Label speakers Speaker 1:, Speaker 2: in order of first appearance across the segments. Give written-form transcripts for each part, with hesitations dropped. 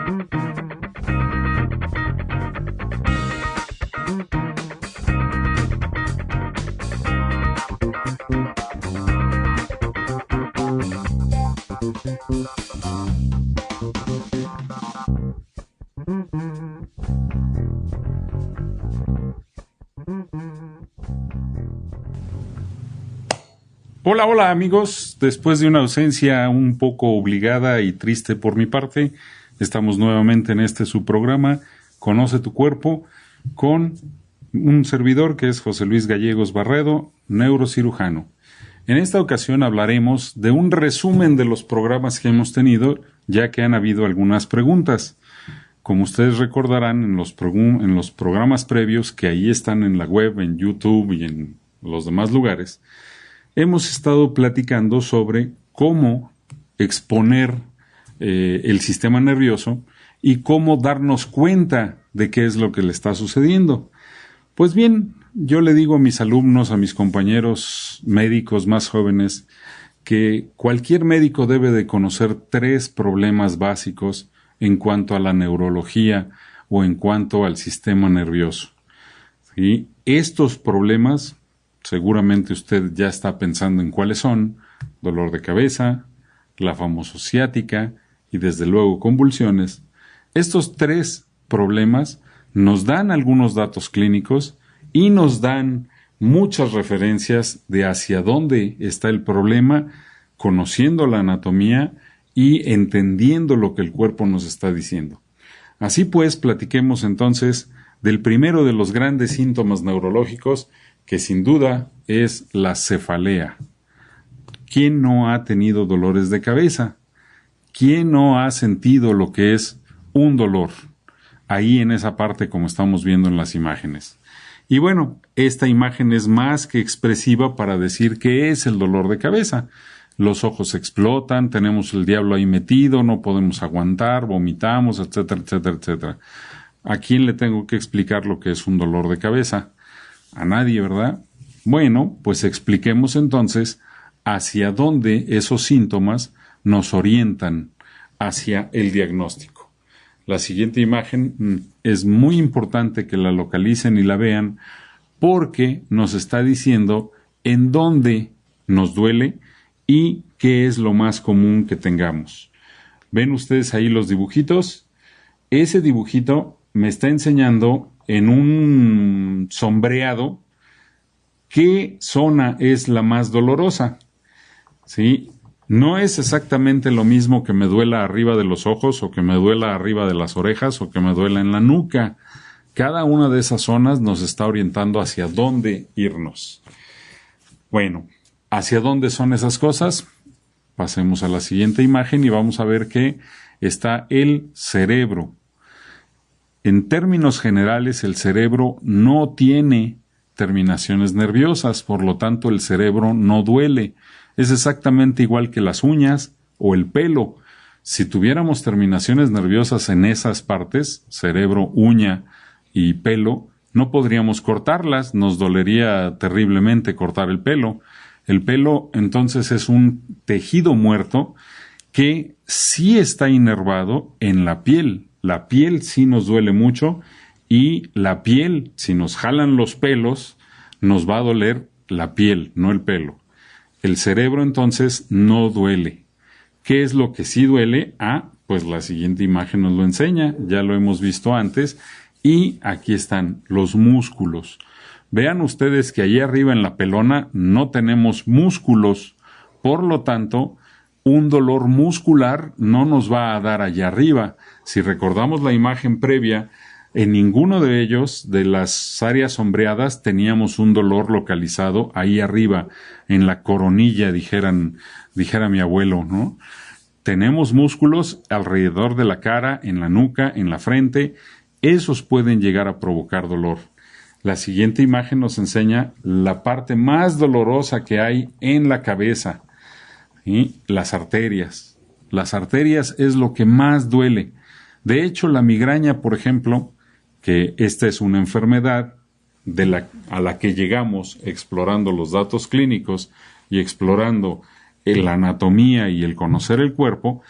Speaker 1: Hola, hola amigos, después de una ausencia un poco obligada y triste por mi parte, estamos nuevamente en este su programa, Conoce tu Cuerpo, con un servidor que es José Luis Gallegos Barredo, neurocirujano. En esta ocasión hablaremos de un resumen de los programas que hemos tenido, ya que han habido algunas preguntas. Como ustedes recordarán en los programas previos que ahí están en la web, en YouTube y en los demás lugares, hemos estado platicando sobre cómo exponer el sistema nervioso y cómo darnos cuenta de qué es lo que le está sucediendo. Pues bien, yo le digo a mis alumnos, a mis compañeros médicos más jóvenes, que cualquier médico debe de conocer 3 problemas básicos en cuanto a la neurología o en cuanto al sistema nervioso. ¿Sí? Estos problemas, seguramente usted ya está pensando en cuáles son: dolor de cabeza, la famosa ciática y desde luego convulsiones. Estos 3 problemas nos dan algunos datos clínicos y nos dan muchas referencias de hacia dónde está el problema, conociendo la anatomía y entendiendo lo que el cuerpo nos está diciendo. Así pues, platiquemos entonces del primero de los grandes síntomas neurológicos, que sin duda es la cefalea. ¿Quién no ha tenido dolores de cabeza? ¿Quién no ha sentido lo que es un dolor? Ahí en esa parte, como estamos viendo en las imágenes. Y bueno, esta imagen es más que expresiva para decir qué es el dolor de cabeza. Los ojos explotan, tenemos el diablo ahí metido, no podemos aguantar, vomitamos, etcétera, etcétera, etcétera. ¿A quién le tengo que explicar lo que es un dolor de cabeza? A nadie, ¿verdad? Bueno, pues expliquemos entonces hacia dónde esos síntomas nos orientan hacia el diagnóstico. La siguiente imagen es muy importante que la localicen y la vean, porque nos está diciendo en dónde nos duele y qué es lo más común que tengamos. ¿Ven ustedes ahí los dibujitos? Ese dibujito me está enseñando en un sombreado qué zona es la más dolorosa. ¿Sí? No es exactamente lo mismo que me duela arriba de los ojos, o que me duela arriba de las orejas, o que me duela en la nuca. Cada una de esas zonas nos está orientando hacia dónde irnos. Bueno, ¿hacia dónde son esas cosas? Pasemos a la siguiente imagen y vamos a ver que está el cerebro. En términos generales, el cerebro no tiene terminaciones nerviosas, por lo tanto el cerebro no duele. Es exactamente igual que las uñas o el pelo. Si tuviéramos terminaciones nerviosas en esas partes, cerebro, uña y pelo, no podríamos cortarlas, nos dolería terriblemente cortar el pelo. El pelo entonces es un tejido muerto que sí está inervado en la piel. La piel sí nos duele mucho, y la piel, si nos jalan los pelos, nos va a doler la piel, no el pelo. El cerebro entonces no duele. ¿Qué es lo que sí duele? Pues la siguiente imagen nos lo enseña, ya lo hemos visto antes, y aquí están los músculos. Vean ustedes que allí arriba en la pelona no tenemos músculos, por lo tanto, un dolor muscular no nos va a dar allá arriba. Si recordamos la imagen previa, en ninguno de ellos, de las áreas sombreadas, teníamos un dolor localizado ahí arriba, en la coronilla, dijera mi abuelo, ¿no? Tenemos músculos alrededor de la cara, en la nuca, en la frente. Esos pueden llegar a provocar dolor. La siguiente imagen nos enseña la parte más dolorosa que hay en la cabeza, ¿sí? Las arterias. Las arterias es lo que más duele. De hecho, la migraña, por ejemplo, que esta es una enfermedad a la que llegamos explorando los datos clínicos y explorando la anatomía y el conocer el cuerpo,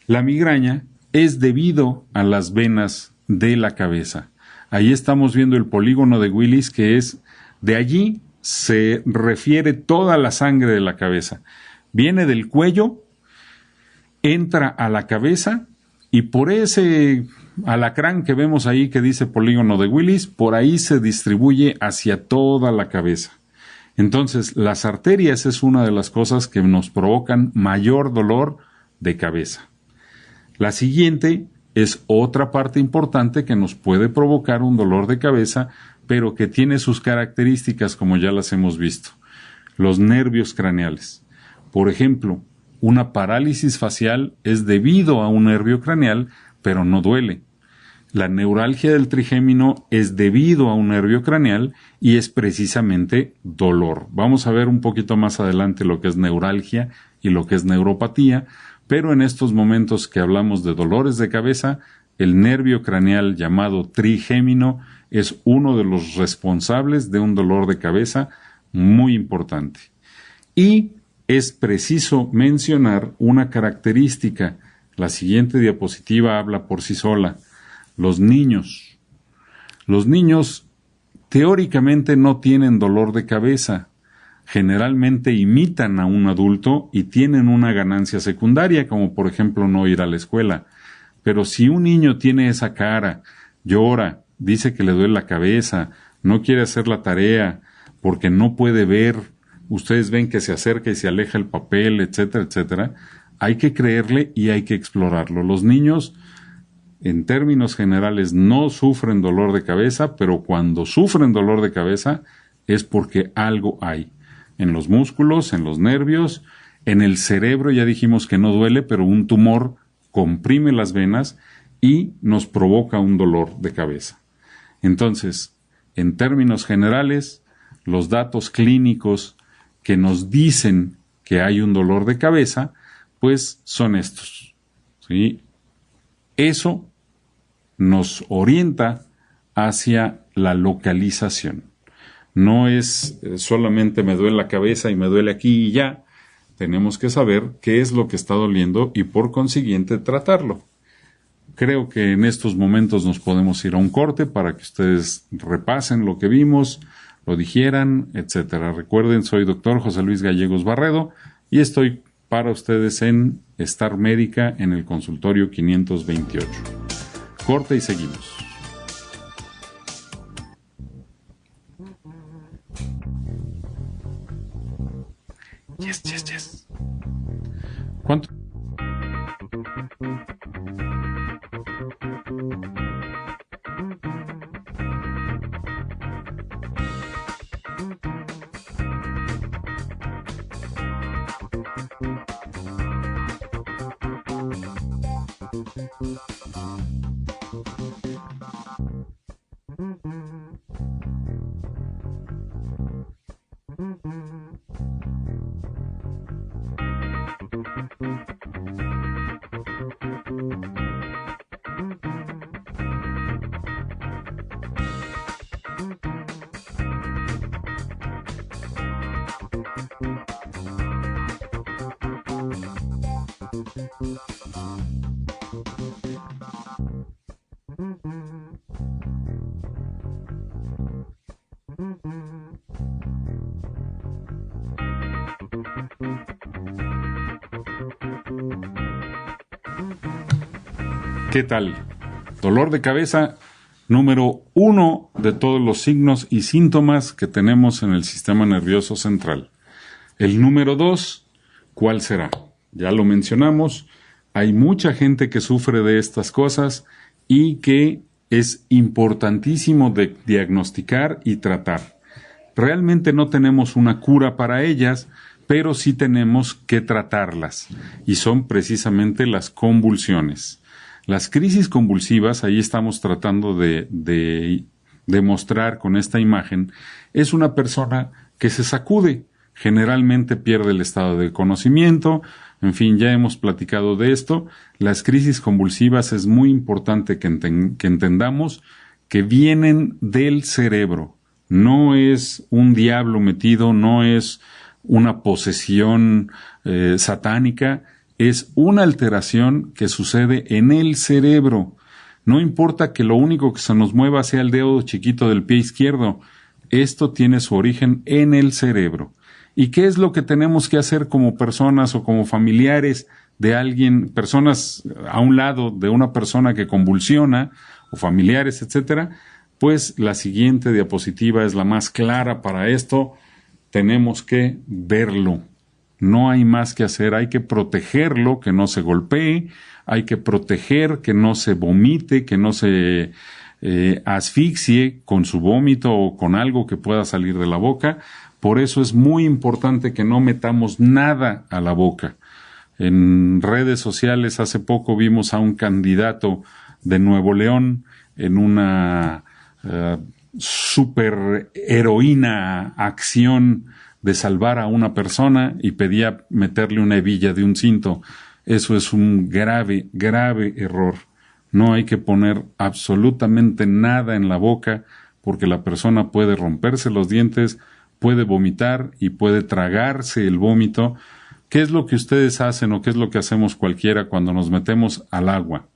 Speaker 1: la migraña es debido a las venas de la cabeza. Ahí estamos viendo el polígono de Willis, que es de allí se refiere toda la sangre de la cabeza. Viene del cuello, entra a la cabeza y por ese alacrán que vemos ahí que dice polígono de Willis, por ahí se distribuye hacia toda la cabeza. Entonces, las arterias es una de las cosas que nos provocan mayor dolor de cabeza. La siguiente es otra parte importante que nos puede provocar un dolor de cabeza, pero que tiene sus características como ya las hemos visto. Los nervios craneales. Por ejemplo, una parálisis facial es debido a un nervio craneal, pero no duele. La neuralgia del trigémino es debido a un nervio craneal y es precisamente dolor. Vamos a ver un poquito más adelante lo que es neuralgia y lo que es neuropatía, pero en estos momentos que hablamos de dolores de cabeza, el nervio craneal llamado trigémino es uno de los responsables de un dolor de cabeza muy importante. Y es preciso mencionar una característica. La siguiente diapositiva habla por sí sola. Los niños. Los niños teóricamente no tienen dolor de cabeza. Generalmente imitan a un adulto y tienen una ganancia secundaria, como por ejemplo no ir a la escuela. Pero si un niño tiene esa cara, llora, dice que le duele la cabeza, no quiere hacer la tarea porque no puede ver, ustedes ven que se acerca y se aleja el papel, etcétera, etcétera, hay que creerle y hay que explorarlo. Los niños, en términos generales, no sufren dolor de cabeza, pero cuando sufren dolor de cabeza es porque algo hay. En los músculos, en los nervios, en el cerebro ya dijimos que no duele, pero un tumor comprime las venas y nos provoca un dolor de cabeza. Entonces, en términos generales, los datos clínicos que nos dicen que hay un dolor de cabeza, pues son estos, ¿sí? Eso nos orienta hacia la localización. No es solamente me duele la cabeza y me duele aquí y ya. Tenemos que saber qué es lo que está doliendo y por consiguiente tratarlo. Creo que en estos momentos nos podemos ir a un corte para que ustedes repasen lo que vimos, lo digieran, etcétera. Recuerden, soy doctor José Luis Gallegos Barredo y estoy para ustedes en Star Médica en el consultorio 528. Corte y seguimos. Yes. ¿Cuánto? ¿Qué tal? Dolor de cabeza, número 1 de todos los signos y síntomas que tenemos en el sistema nervioso central. El número 2, ¿cuál será? Ya lo mencionamos, hay mucha gente que sufre de estas cosas y que es importantísimo de diagnosticar y tratar. Realmente no tenemos una cura para ellas, pero sí tenemos que tratarlas, y son precisamente las convulsiones. Las crisis convulsivas, ahí estamos tratando de demostrar con esta imagen, es una persona que se sacude, generalmente pierde el estado de conocimiento, en fin, ya hemos platicado de esto. Las crisis convulsivas es muy importante que entendamos que vienen del cerebro, no es un diablo metido, no es una posesión satánica, es una alteración que sucede en el cerebro. No importa que lo único que se nos mueva sea el dedo chiquito del pie izquierdo. Esto tiene su origen en el cerebro. ¿Y qué es lo que tenemos que hacer como personas o como familiares de alguien, personas a un lado de una persona que convulsiona, o familiares, etcétera? Pues la siguiente diapositiva es la más clara para esto. Tenemos que verlo. No hay más que hacer, hay que protegerlo, que no se golpee, hay que proteger que no se vomite, que no se asfixie con su vómito o con algo que pueda salir de la boca. Por eso es muy importante que no metamos nada a la boca. En redes sociales hace poco vimos a un candidato de Nuevo León en una super heroína acción de salvar a una persona y pedía meterle una hebilla de un cinto. Eso es un grave, grave error. No hay que poner absolutamente nada en la boca porque la persona puede romperse los dientes, puede vomitar y puede tragarse el vómito. ¿Qué es lo que ustedes hacen o qué es lo que hacemos cualquiera cuando nos metemos al agua?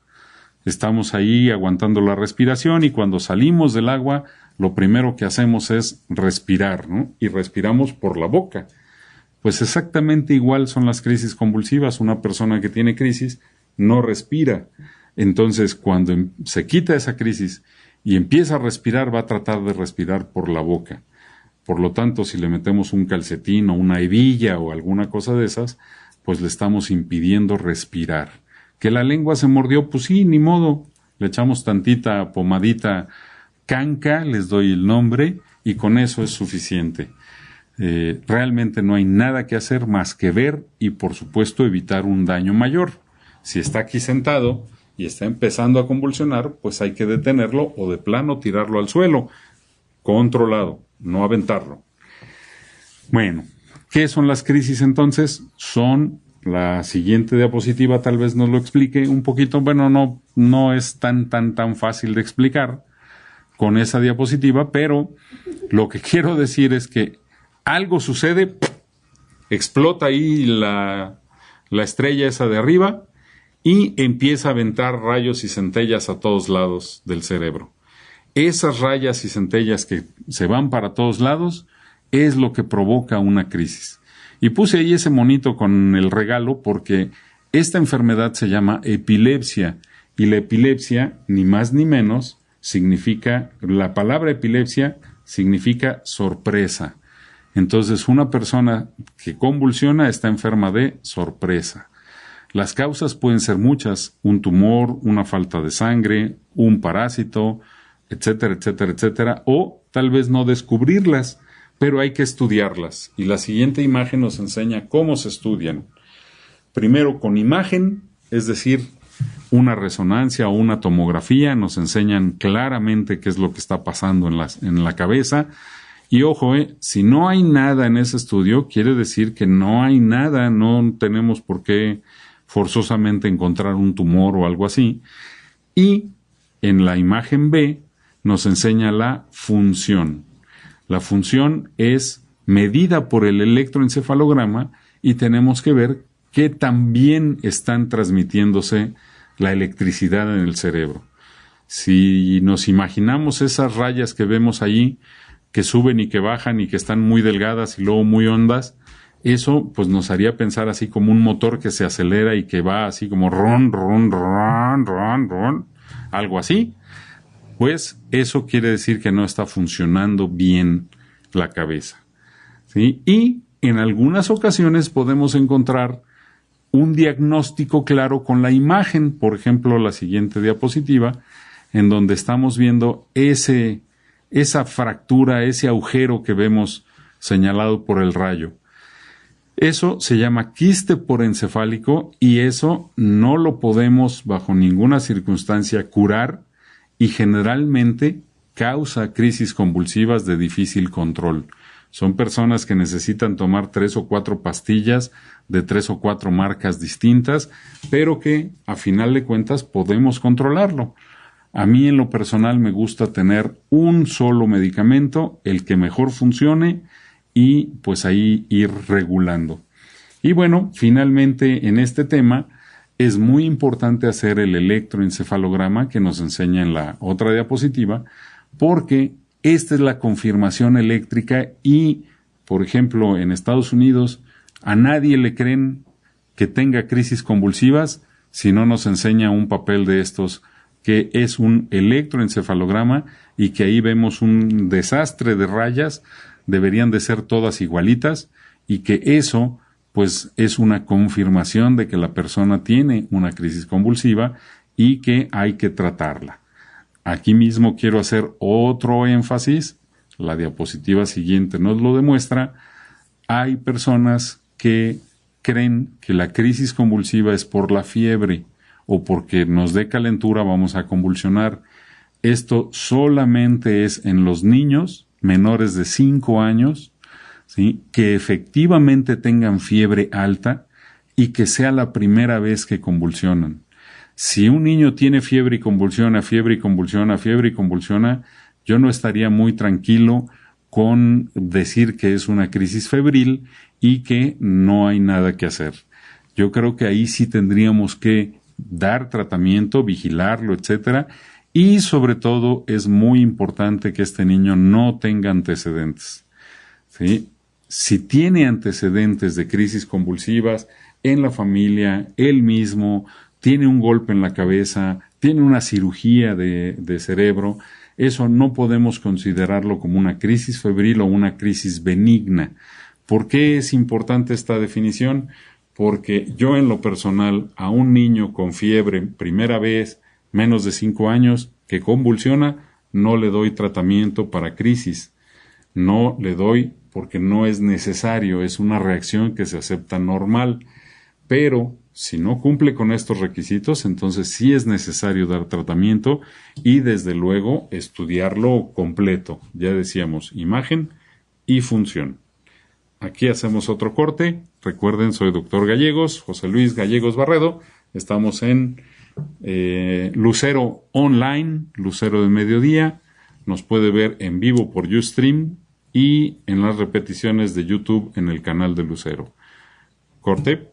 Speaker 1: Estamos ahí aguantando la respiración y cuando salimos del agua, lo primero que hacemos es respirar, ¿no? Y respiramos por la boca. Pues exactamente igual son las crisis convulsivas. Una persona que tiene crisis no respira. Entonces, cuando se quita esa crisis y empieza a respirar, va a tratar de respirar por la boca. Por lo tanto, si le metemos un calcetín o una hebilla o alguna cosa de esas, pues le estamos impidiendo respirar. ¿Que la lengua se mordió? Pues sí, ni modo. Le echamos tantita pomadita canca, les doy el nombre, y con eso es suficiente. Realmente no hay nada que hacer más que ver y, por supuesto, evitar un daño mayor. Si está aquí sentado y está empezando a convulsionar, pues hay que detenerlo o de plano tirarlo al suelo, controlado, no aventarlo. Bueno, ¿qué son las crisis entonces? Son, la siguiente diapositiva tal vez nos lo explique un poquito. Bueno, no es tan fácil de explicar con esa diapositiva, pero lo que quiero decir es que algo sucede, explota ahí la estrella esa de arriba y empieza a aventar rayos y centellas a todos lados del cerebro. Esas rayas y centellas que se van para todos lados es lo que provoca una crisis. Y puse ahí ese monito con el regalo porque esta enfermedad se llama epilepsia y la epilepsia, ni más ni menos, significa, la palabra epilepsia significa sorpresa. Entonces, una persona que convulsiona está enferma de sorpresa. Las causas pueden ser muchas, un tumor, una falta de sangre, un parásito, etcétera, etcétera, etcétera, o tal vez no descubrirlas, pero hay que estudiarlas. Y la siguiente imagen nos enseña cómo se estudian. Primero con imagen, es decir, una resonancia o una tomografía, nos enseñan claramente qué es lo que está pasando en la cabeza. Y ojo, si no hay nada en ese estudio, quiere decir que no hay nada, no tenemos por qué forzosamente encontrar un tumor o algo así. Y en la imagen B nos enseña la función. La función es medida por el electroencefalograma y tenemos que ver qué tan bien están transmitiéndose la electricidad en el cerebro. Si nos imaginamos esas rayas que vemos allí, que suben y que bajan y que están muy delgadas y luego muy hondas, eso pues nos haría pensar así como un motor que se acelera y que va así como ron, ron, ron, ron, ron, algo así. Pues eso quiere decir que no está funcionando bien la cabeza, ¿sí? Y en algunas ocasiones podemos encontrar un diagnóstico claro con la imagen, por ejemplo, la siguiente diapositiva, en donde estamos viendo esa fractura, ese agujero que vemos señalado por el rayo. Eso se llama quiste porencefálico y eso no lo podemos bajo ninguna circunstancia curar y generalmente causa crisis convulsivas de difícil control. Son personas que necesitan tomar 3 o 4 pastillas de 3 o 4 marcas distintas, pero que a final de cuentas podemos controlarlo. A mí en lo personal me gusta tener un solo medicamento, el que mejor funcione y pues ahí ir regulando. Y bueno, finalmente en este tema es muy importante hacer el electroencefalograma que nos enseña en la otra diapositiva, porque esta es la confirmación eléctrica y, por ejemplo, en Estados Unidos a nadie le creen que tenga crisis convulsivas si no nos enseña un papel de estos que es un electroencefalograma y que ahí vemos un desastre de rayas, deberían de ser todas igualitas y que eso pues es una confirmación de que la persona tiene una crisis convulsiva y que hay que tratarla. Aquí mismo quiero hacer otro énfasis, la diapositiva siguiente nos lo demuestra, hay personas que creen que la crisis convulsiva es por la fiebre o porque nos dé calentura vamos a convulsionar. Esto solamente es en los niños menores de 5 años, ¿sí?, que efectivamente tengan fiebre alta y que sea la primera vez que convulsionan. Si un niño tiene fiebre y convulsiona, fiebre y convulsiona, fiebre y convulsiona, yo no estaría muy tranquilo con decir que es una crisis febril y que no hay nada que hacer. Yo creo que ahí sí tendríamos que dar tratamiento, vigilarlo, etcétera, y sobre todo es muy importante que este niño no tenga antecedentes, ¿sí? Si tiene antecedentes de crisis convulsivas en la familia, él mismo tiene un golpe en la cabeza, tiene una cirugía de cerebro, eso no podemos considerarlo como una crisis febril o una crisis benigna. ¿Por qué es importante esta definición? Porque yo en lo personal a un niño con fiebre, primera vez, menos de 5 años, que convulsiona, no le doy tratamiento para crisis. No le doy porque no es necesario, es una reacción que se acepta normal. Pero si no cumple con estos requisitos, entonces sí es necesario dar tratamiento y desde luego estudiarlo completo. Ya decíamos, imagen y función. Aquí hacemos otro corte. Recuerden, soy Dr. Gallegos, José Luis Gallegos Barredo. Estamos en Lucero Online, Lucero de Mediodía. Nos puede ver en vivo por Ustream y en las repeticiones de YouTube en el canal de Lucero. Corte.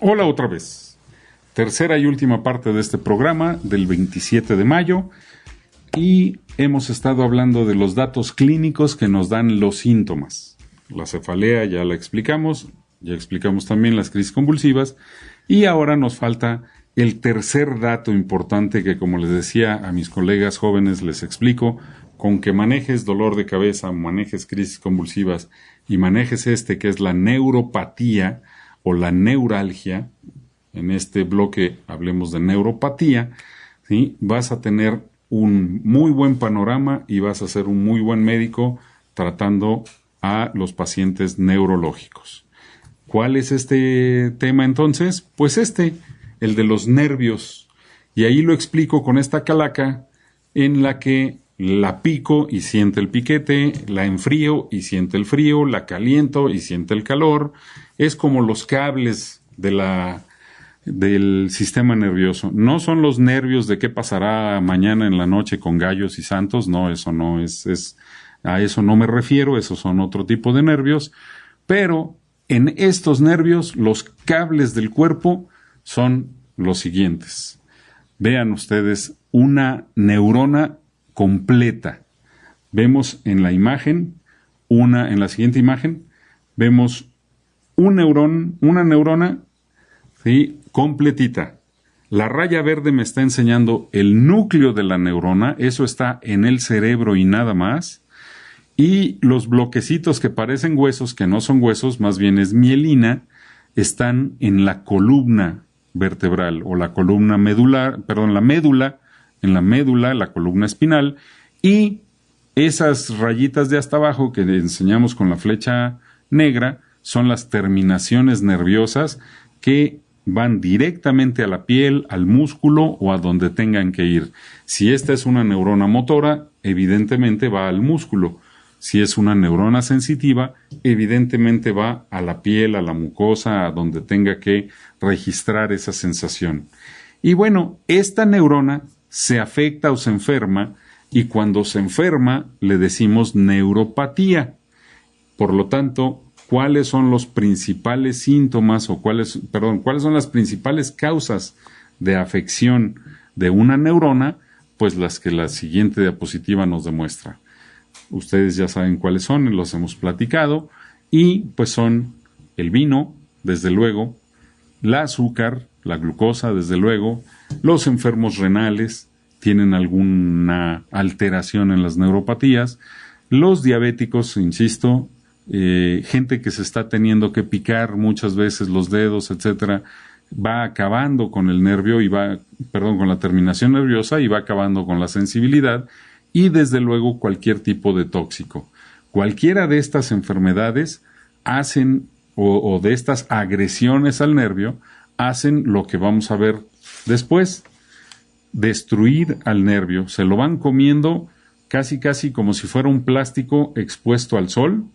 Speaker 1: Hola otra vez. Tercera y última parte de este programa del 27 de mayo y hemos estado hablando de los datos clínicos que nos dan los síntomas. La cefalea ya la explicamos, ya explicamos también las crisis convulsivas y ahora nos falta el tercer dato importante que, como les decía a mis colegas jóvenes, les explico, con que manejes dolor de cabeza, manejes crisis convulsivas y manejes que es la neuropatía o la neuralgia. En este bloque hablemos de neuropatía, ¿sí? Vas a tener un muy buen panorama y vas a ser un muy buen médico tratando a los pacientes neurológicos. ¿Cuál es este tema entonces? Pues el de los nervios. Y ahí lo explico con esta calaca en la que la pico y siente el piquete, la enfrío y siente el frío, la caliento y siente el calor. Es como los cables del sistema nervioso. No son los nervios de qué pasará mañana en la noche con gallos y santos, no, eso no es a eso no me refiero, esos son otro tipo de nervios, pero en estos nervios los cables del cuerpo son los siguientes. Vean ustedes, una neurona completa. Vemos en la imagen, en la siguiente imagen, vemos una neurona, ¿sí?, completita. La raya verde me está enseñando el núcleo de la neurona, eso está en el cerebro y nada más. Y los bloquecitos que parecen huesos, que no son huesos, más bien es mielina, están en la columna vertebral o la columna medular, perdón, la médula, en la médula, la columna espinal, y esas rayitas de hasta abajo que enseñamos con la flecha negra son las terminaciones nerviosas que van directamente a la piel, al músculo o a donde tengan que ir. Si esta es una neurona motora, evidentemente va al músculo. Si es una neurona sensitiva, evidentemente va a la piel, a la mucosa, a donde tenga que registrar esa sensación. Y bueno, esta neurona se afecta o se enferma, y cuando se enferma le decimos neuropatía. Por lo tanto, ¿cuáles son los principales síntomas o cuáles son las principales causas de afección de una neurona? Pues las que la siguiente diapositiva nos demuestra. Ustedes ya saben cuáles son, los hemos platicado, y pues son el vino, desde luego, el azúcar, la glucosa, desde luego, los enfermos renales tienen alguna alteración en las neuropatías, los diabéticos, insisto, gente que se está teniendo que picar muchas veces los dedos, etcétera, va acabando con el nervio con la terminación nerviosa y va acabando con la sensibilidad, y desde luego cualquier tipo de tóxico. Cualquiera de estas enfermedades hacen, o de estas agresiones al nervio, hacen lo que vamos a ver después: destruir al nervio. Se lo van comiendo casi como si fuera un plástico expuesto al sol,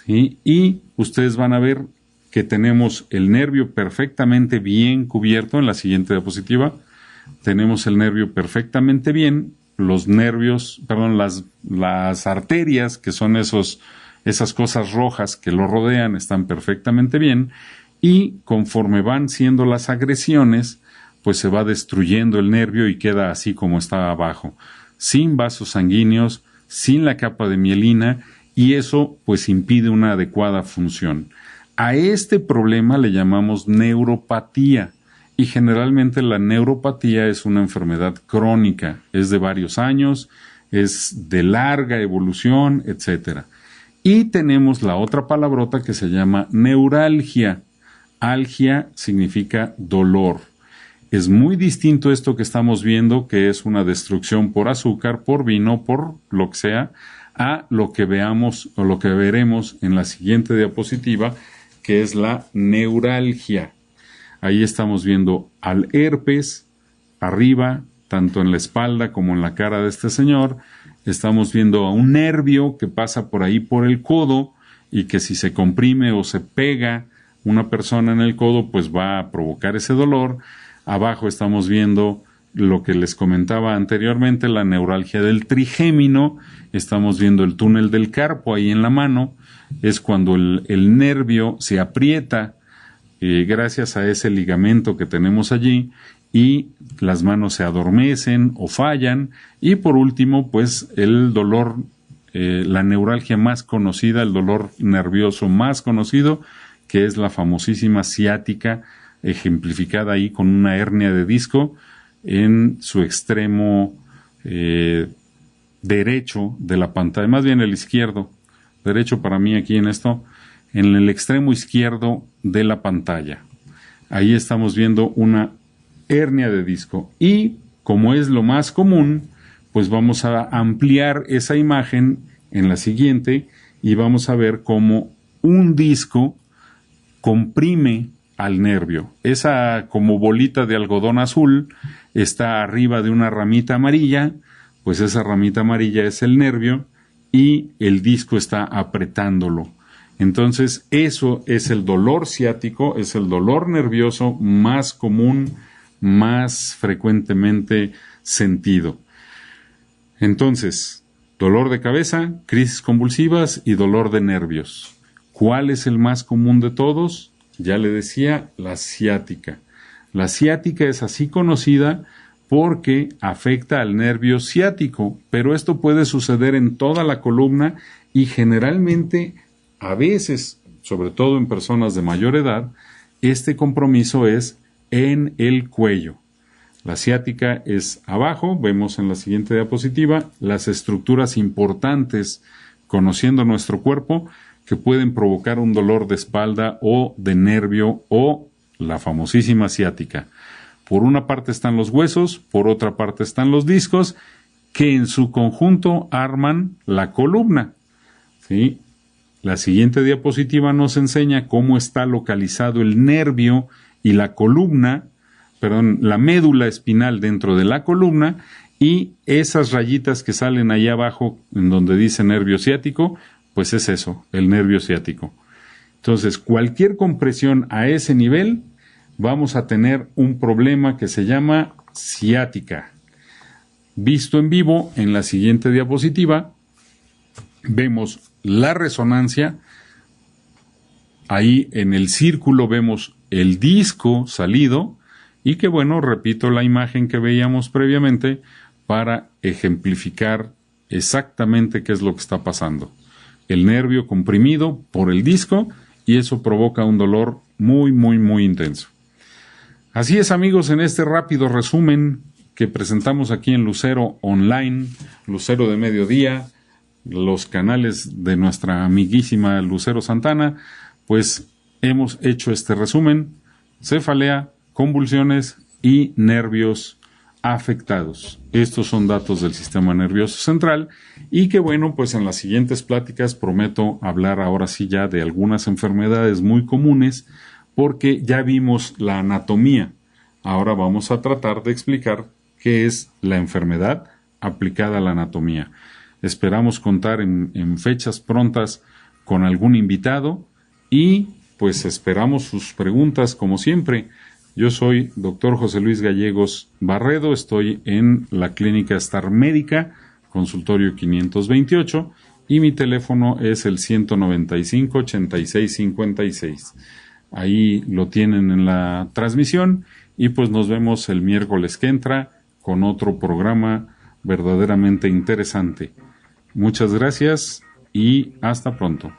Speaker 1: ¿sí? Y ustedes van a ver que tenemos el nervio perfectamente bien cubierto. En la siguiente diapositiva tenemos el nervio perfectamente bien, los nervios, las arterias, que son esas cosas rojas que lo rodean, están perfectamente bien, y conforme van siendo las agresiones, pues se va destruyendo el nervio y queda así como está abajo, sin vasos sanguíneos, sin la capa de mielina, y eso pues impide una adecuada función. A este problema le llamamos neuropatía, y generalmente la neuropatía es una enfermedad crónica, es de varios años, es de larga evolución, etc. Y tenemos la otra palabrota que se llama neuralgia. Algia significa dolor. Es muy distinto esto que estamos viendo, que es una destrucción por azúcar, por vino, por lo que sea, a lo que veamos o lo que veremos en la siguiente diapositiva, que es la neuralgia. Ahí estamos viendo al herpes arriba, tanto en la espalda como en la cara de este señor. Estamos viendo a un nervio que pasa por ahí por el codo, y que si se comprime o se pega una persona en el codo, pues va a provocar ese dolor. Abajo estamos viendo lo que les comentaba anteriormente, la neuralgia del trigémino. Estamos viendo el túnel del carpo ahí en la mano. Es cuando el nervio se aprieta gracias a ese ligamento que tenemos allí, y las manos se adormecen o fallan. Y por último, pues el dolor, la neuralgia más conocida, el dolor nervioso más conocido, que es la famosísima ciática, ejemplificada ahí con una hernia de disco en su extremo derecho de la pantalla, más bien el izquierdo, derecho para mí aquí en esto, en el extremo izquierdo de la pantalla. Ahí estamos viendo una hernia de disco, y como es lo más común, pues vamos a ampliar esa imagen en la siguiente, y vamos a ver cómo un disco comprime al nervio. Esa como bolita de algodón azul está arriba de una ramita amarilla, pues esa ramita amarilla es el nervio, y el disco está apretándolo. Entonces, eso es el dolor ciático, es el dolor nervioso más común, más frecuentemente sentido. Entonces, dolor de cabeza, crisis convulsivas y dolor de nervios. ¿Cuál es el más común de todos? Ya le decía, la ciática. La ciática es así conocida porque afecta al nervio ciático, pero esto puede suceder en toda la columna y generalmente, a veces, sobre todo en personas de mayor edad, este compromiso es en el cuello. La ciática es abajo, vemos en la siguiente diapositiva las estructuras importantes, conociendo nuestro cuerpo, que pueden provocar un dolor de espalda o de nervio o la famosísima ciática. Por una parte están los huesos, por otra parte están los discos, que en su conjunto arman la columna. ¿Sí? La siguiente diapositiva nos enseña cómo está localizado el nervio y la médula espinal dentro de la columna, y esas rayitas que salen ahí abajo en donde dice nervio ciático, pues es eso, el nervio ciático. Entonces, cualquier compresión a ese nivel, vamos a tener un problema que se llama ciática. Visto en vivo, en la siguiente diapositiva, vemos la resonancia. Ahí en el círculo vemos el disco salido y que bueno, repito la imagen que veíamos previamente para ejemplificar exactamente qué es lo que está pasando. El nervio comprimido por el disco y eso provoca un dolor muy, muy, muy intenso. Así es, amigos, en este rápido resumen que presentamos aquí en Lucero Online, Lucero de Mediodía, los canales de nuestra amiguísima Lucero Santana, pues hemos hecho este resumen: cefalea, convulsiones y nervios afectados. Estos son datos del sistema nervioso central y que bueno, pues en las siguientes pláticas prometo hablar ahora sí ya de algunas enfermedades muy comunes, porque ya vimos la anatomía. Ahora vamos a tratar de explicar qué es la enfermedad aplicada a la anatomía. Esperamos contar en fechas prontas con algún invitado y pues esperamos sus preguntas como siempre. Yo soy Dr. José Luis Gallegos Barredo, estoy en la Clínica Star Médica, consultorio 528, y mi teléfono es el 195-8656. Ahí lo tienen en la transmisión y pues nos vemos el miércoles que entra con otro programa verdaderamente interesante. Muchas gracias y hasta pronto.